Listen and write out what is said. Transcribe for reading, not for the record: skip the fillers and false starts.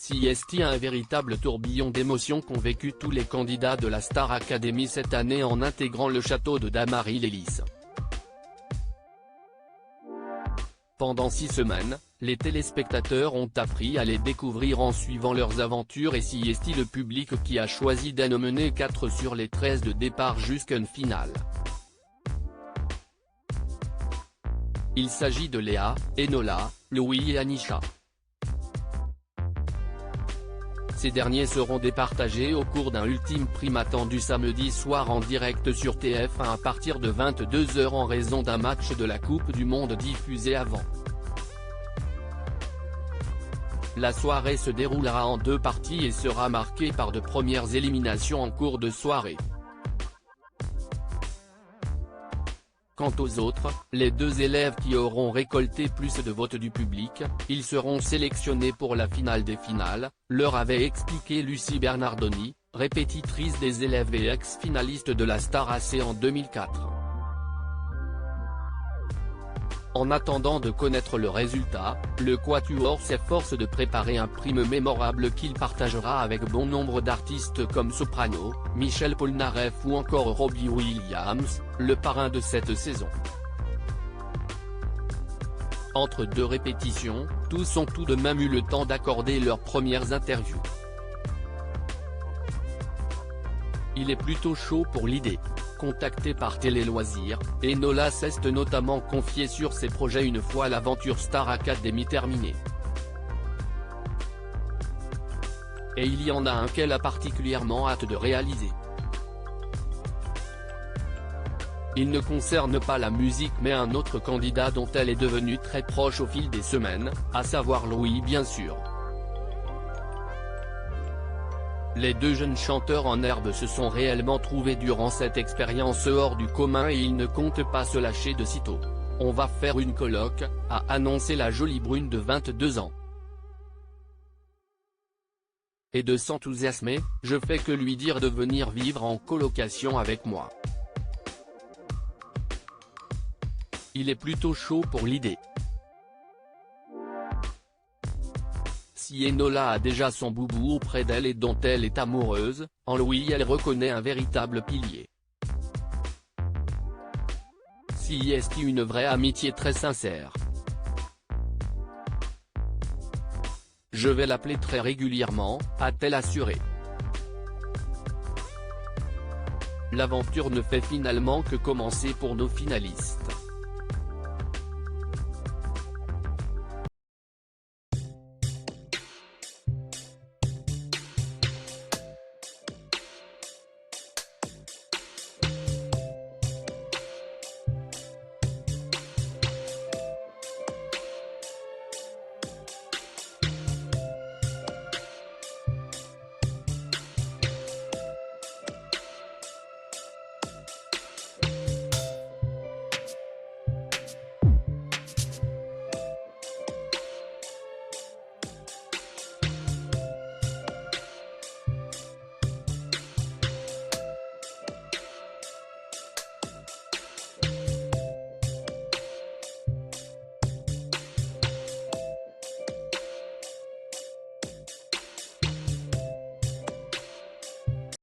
CST, un véritable tourbillon d'émotions qu'ont vécu tous les candidats de la Star Academy cette année en intégrant le château de Damary-les-Lys. Pendant 6 semaines, les téléspectateurs ont appris à les découvrir en suivant leurs aventures et CST, le public qui a choisi d'en mener 4 sur les 13 de départ jusqu'à une finale. Il s'agit de Léa, Enola, Louis et Anisha. Ces derniers seront départagés au cours d'un ultime prime attendu samedi soir en direct sur TF1 à partir de 22 h en raison d'un match de la Coupe du Monde diffusé avant. La soirée se déroulera en 2 parties et sera marquée par de premières éliminations en cours de soirée. Quant aux autres, les 2 élèves qui auront récolté plus de votes du public, ils seront sélectionnés pour la finale des finales, leur avait expliqué Lucie Bernardoni, répétitrice des élèves et ex-finaliste de la Star AC en 2004. En attendant de connaître le résultat, le Quatuor s'efforce de préparer un prime mémorable qu'il partagera avec bon nombre d'artistes comme Soprano, Michel Polnareff ou encore Robbie Williams, le parrain de cette saison. Entre 2 répétitions, tous ont tout de même eu le temps d'accorder leurs premières interviews. Il est plutôt chaud pour l'idée. Contacté par Télé Loisirs, Enola s'est notamment confiée sur ses projets une fois l'aventure Star Academy terminée. Et il y en a un qu'elle a particulièrement hâte de réaliser. Il ne concerne pas la musique mais un autre candidat dont elle est devenue très proche au fil des semaines, à savoir Louis bien sûr. Les 2 jeunes chanteurs en herbe se sont réellement trouvés durant cette expérience hors du commun et ils ne comptent pas se lâcher de sitôt. On va faire une coloc, a annoncé la jolie brune de 22 ans. Et de s'enthousiasmer, je fais que lui dire de venir vivre en colocation avec moi. Il est plutôt chaud pour l'idée. Si Enola a déjà son boubou auprès d'elle et dont elle est amoureuse, en Louis elle reconnaît un véritable pilier. CST, une vraie amitié très sincère. Je vais l'appeler très régulièrement, a-t-elle assuré. L'aventure ne fait finalement que commencer pour nos finalistes.